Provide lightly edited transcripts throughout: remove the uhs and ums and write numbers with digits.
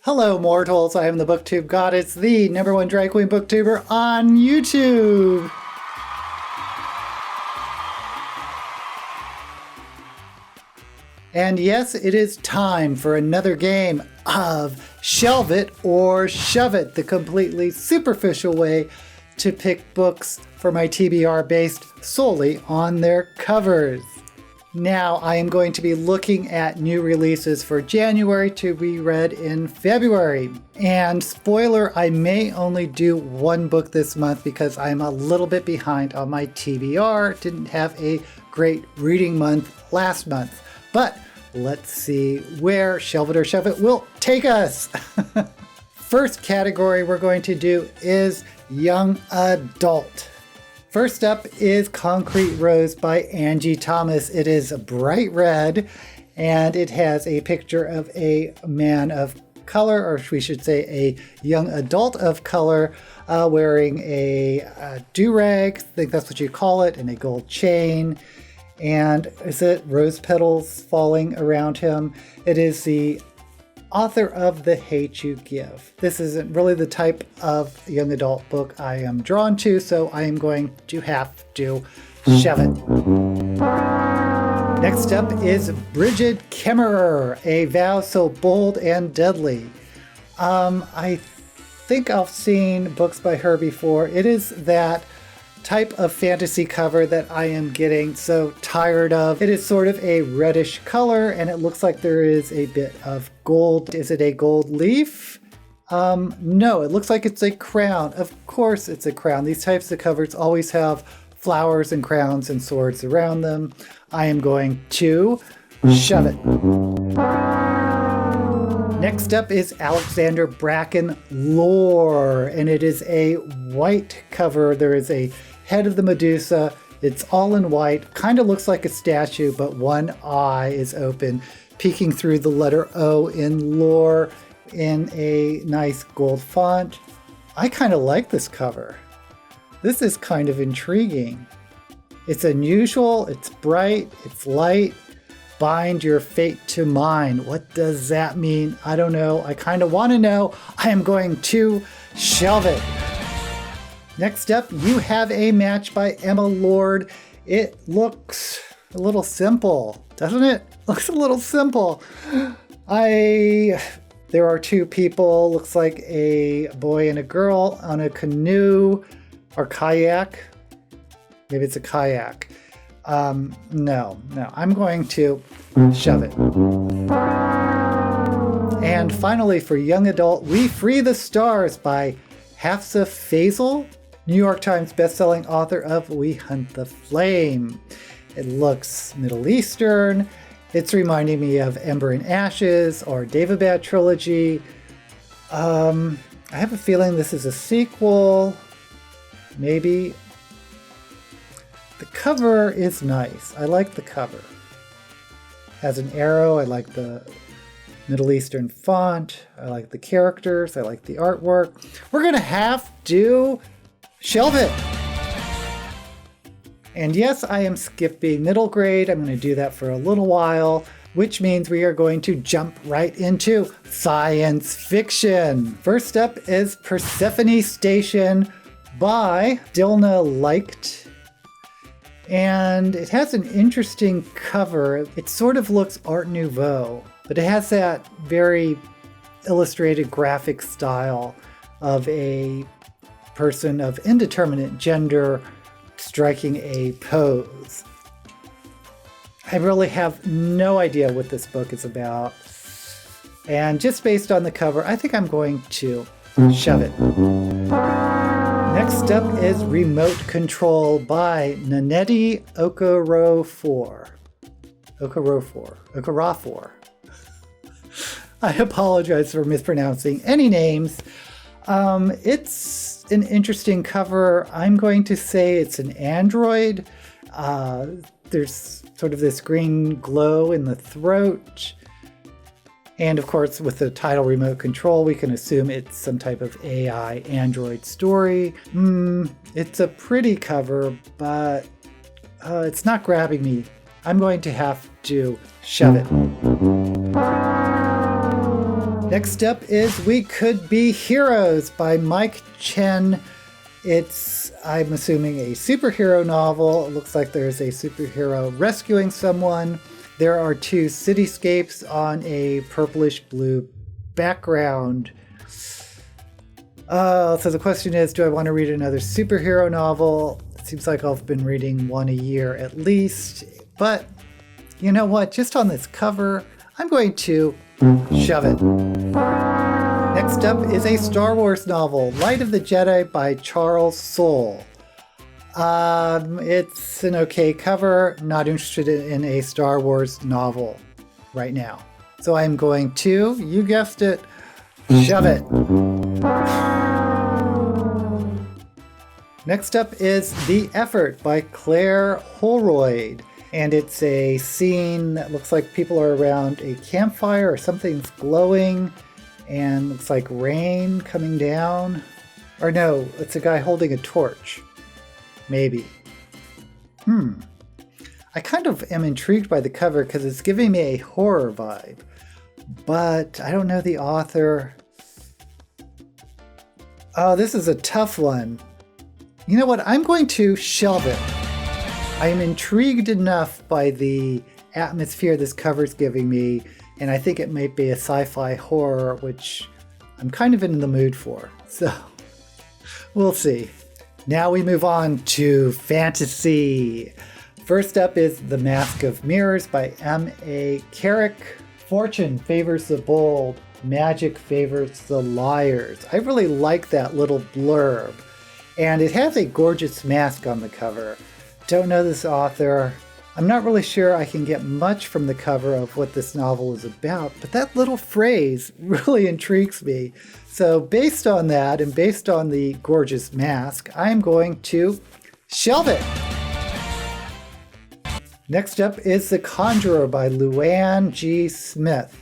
Hello mortals, I am the booktube goddess, the #1 drag queen booktuber on YouTube. And yes, it is time for another game of Shelve It or Shove It, the completely superficial way to pick books for my TBR based solely on their covers. Now I am going to be looking at new releases for January to be read in February. And spoiler, I may only do one book this month because I'm a little bit behind on my TBR. Didn't have a great reading month last month. But let's see where Shelve It or Shove It will take us. First category we're going to do is young adult. First up is Concrete Rose by Angie Thomas. It is bright red and it has a picture of a man of color, or we should say a young adult of color, wearing a do-rag, I think that's what you call it, and a gold chain. And is it rose petals falling around him? It is the author of The Hate You Give. This isn't really the type of young adult book I am drawn to, so I am going to have to shove it. Next up is Bridget Kemmerer, A Vow So Bold and Deadly. I think I've seen books by her before. It is that type of fantasy cover that I am getting so tired of. It is sort of a reddish color and it looks like there is a bit of gold. Is it a gold leaf? No, it looks like it's a crown. Of course it's a crown. These types of covers always have flowers and crowns and swords around them. I am going to shove it. Next up is Alexander Bracken Lore, and it is a white cover. There is a head of the Medusa. It's all in white, kind of looks like a statue, but one eye is open, peeking through the letter O in Lore in a nice gold font. I kind of like this cover. This is kind of intriguing. It's unusual, it's bright, it's light. Bind your fate to mine. What does that mean? I don't know. I kind of want to know. I am going to shelve it. Next up, You Have a Match by Emma Lord. It looks a little simple, doesn't it? Looks a little simple. There are two people, looks like a boy and a girl on a canoe or kayak. Maybe it's a kayak. No, I'm going to shove it. And finally, for young adult, We Free the Stars by Hafsa Faisal, New York Times bestselling author of We Hunt the Flame. It looks Middle Eastern. It's reminding me of Ember and Ashes or Daevabad trilogy. I have a feeling this is a sequel. Maybe. The cover is nice. I like the cover. Has an arrow. I like the Middle Eastern font. I like the characters. I like the artwork. We're going to have to shelve it. And yes, I am skipping middle grade. I'm going to do that for a little while, which means we are going to jump right into science fiction. First up is Persephone Station by Dilna Liked. And it has an interesting cover. It sort of looks Art Nouveau, but it has that very illustrated graphic style of a person of indeterminate gender striking a pose. I really have no idea what this book is about. And just based on the cover, I think I'm going to shove it. Next up is Remote Control by Nnedi Okorafor. Okorafor. I apologize for mispronouncing any names. It's an interesting cover. I'm going to say it's an android. There's sort of this green glow in the throat. And of course, with the title Remote Control, we can assume it's some type of AI android story. It's a pretty cover, but it's not grabbing me. I'm going to have to shove it. Next up is We Could Be Heroes by Mike Chen. It's, I'm assuming, a superhero novel. It looks like there's a superhero rescuing someone. There are two cityscapes on a purplish blue background. So the question is, do I want to read another superhero novel? It seems like I've been reading one a year at least. But you know what? Just on this cover, I'm going to shove it. Next up is a Star Wars novel, Light of the Jedi by Charles Soule. It's an okay cover. Not interested in a Star Wars novel right now. So I'm going to, you guessed it, shove it. Next up is The Effort by Claire Holroyd. And it's a scene that looks like people are around a campfire or something's glowing. And looks like rain coming down. Or no, it's a guy holding a torch. Maybe. I kind of am intrigued by the cover because it's giving me a horror vibe. But I don't know the author. Oh, this is a tough one. You know what? I'm going to shelve it. I am intrigued enough by the atmosphere this cover is giving me, and I think it might be a sci-fi horror, which I'm kind of in the mood for. So, we'll see. Now we move on to fantasy. First up is The Mask of Mirrors by M.A. Carrick. Fortune favors the bold, magic favors the liars. I really like that little blurb. And it has a gorgeous mask on the cover. Don't know this author. I'm not really sure I can get much from the cover of what this novel is about, but that little phrase really intrigues me. So based on that and based on the gorgeous mask, I'm going to shelve it. Next up is The Conjurer by Luann G. Smith.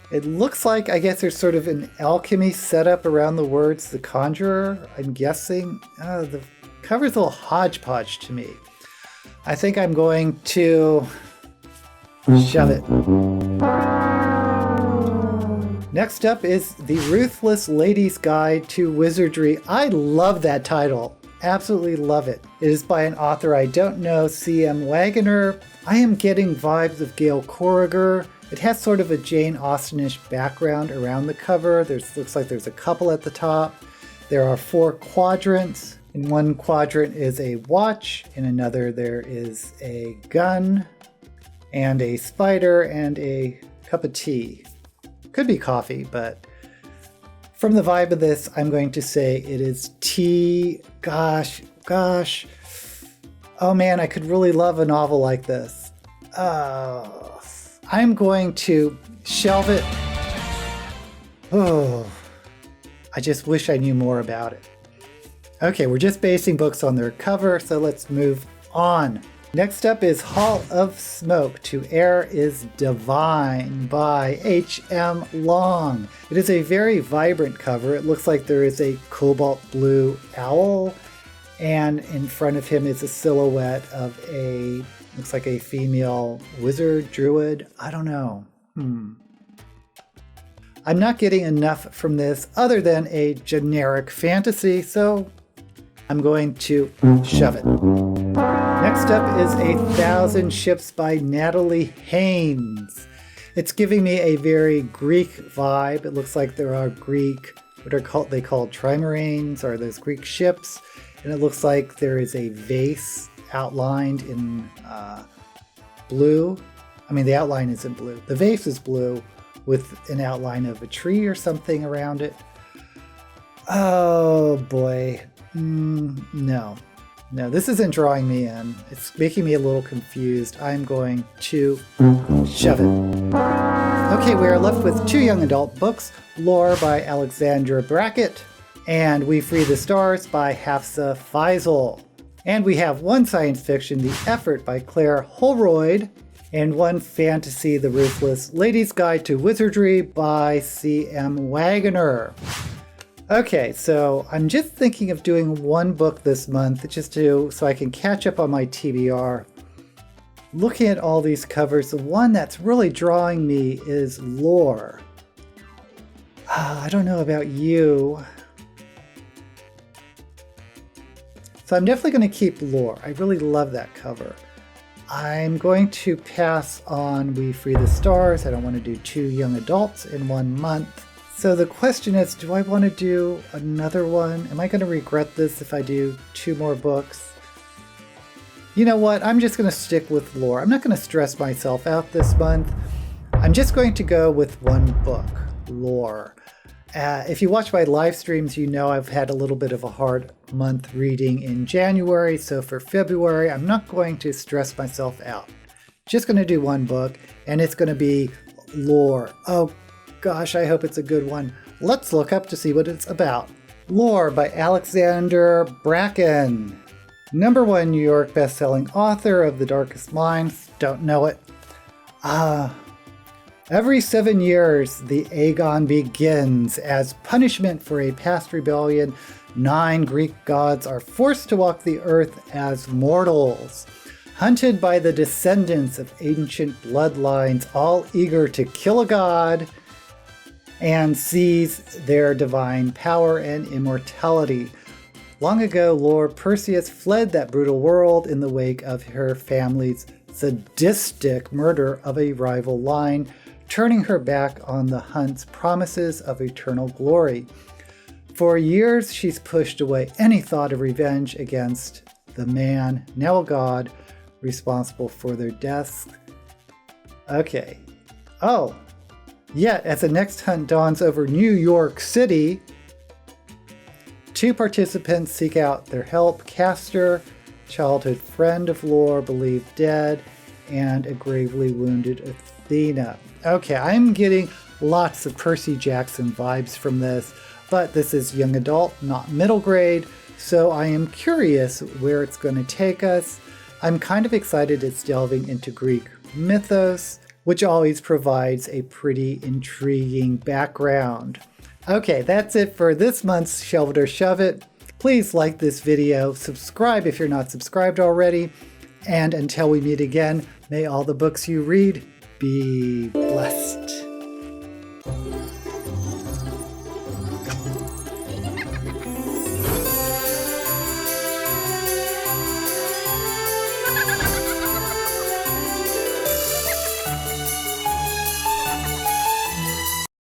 It looks like, I guess there's sort of an alchemy set up around the words The Conjurer, I'm guessing. The cover's a little hodgepodge to me. I think I'm going to shove it. Next up is The Ruthless Lady's Guide to Wizardry. I love that title. Absolutely love it. It is by an author I don't know, C.M. Wagoner. I am getting vibes of Gail Corriger. It has sort of a Jane Austenish background around the cover. Looks like there's a couple at the top. There are 4 quadrants. In one quadrant is a watch. In another there is a gun and a spider and a cup of tea. Could be coffee, but from the vibe of this, I'm going to say it is tea. Gosh. Oh man, I could really love a novel like this. I'm going to shelve it. Oh, I just wish I knew more about it. Okay, we're just basing books on their cover, so let's move on. Next up is Hall of Smoke, To Err is Divine by H.M. Long. It is a very vibrant cover. It looks like there is a cobalt blue owl, and in front of him is a silhouette of looks like a female wizard, druid. I don't know. I'm not getting enough from this other than a generic fantasy, so I'm going to shove it. Next up is 1,000 Ships by Natalie Haynes. It's giving me a very Greek vibe. It looks like there are Greek, they called trimarines, or those Greek ships. And it looks like there is a vase outlined in blue. I mean, the outline isn't blue. The vase is blue with an outline of a tree or something around it. Oh boy. No, this isn't drawing me in. It's making me a little confused. I'm going to shove it. Okay, we are left with 2 young adult books, Lore by Alexandra Brackett, and We Free the Stars by Hafsa Faisal. And we have 1 science fiction, The Effort by Claire Holroyd, and 1 fantasy, The Ruthless Lady's Guide to Wizardry by C.M. Wagoner. Okay, so I'm just thinking of doing 1 book this month so I can catch up on my TBR. Looking at all these covers, the one that's really drawing me is Lore. I don't know about you. So I'm definitely going to keep Lore. I really love that cover. I'm going to pass on We Free the Stars. I don't want to do 2 young adults in 1 month. So the question is, do I want to do another one? Am I going to regret this if I do 2 more books? You know what? I'm just going to stick with Lore. I'm not going to stress myself out this month. I'm just going to go with 1 book, Lore. If you watch my live streams, you know I've had a little bit of a hard month reading in January. So for February, I'm not going to stress myself out. Just going to do 1 book, and it's going to be Lore. Oh gosh, I hope it's a good one. Let's look up to see what it's about. Lore by Alexander Bracken. #1 New York bestselling author of The Darkest Minds. Don't know it. Every 7 years, the Aegon begins. As punishment for a past rebellion, 9 Greek gods are forced to walk the earth as mortals. Hunted by the descendants of ancient bloodlines, all eager to kill a god and seize their divine power and immortality. Long ago, Lord Perseus fled that brutal world in the wake of her family's sadistic murder of a rival line, turning her back on the hunt's promises of eternal glory. For years, she's pushed away any thought of revenge against the man, now a god, responsible for their deaths. Okay. Oh. Yet, as the next hunt dawns over New York City, 2 participants seek out their help: Castor, childhood friend of Lore, believed dead, and a gravely wounded Athena. Okay, I'm getting lots of Percy Jackson vibes from this, but this is young adult, not middle grade, so I am curious where it's going to take us. I'm kind of excited it's delving into Greek mythos, which always provides a pretty intriguing background. Okay, that's it for this month's Shelve It or Shove It. Please like this video, subscribe if you're not subscribed already, and until we meet again, may all the books you read be blessed.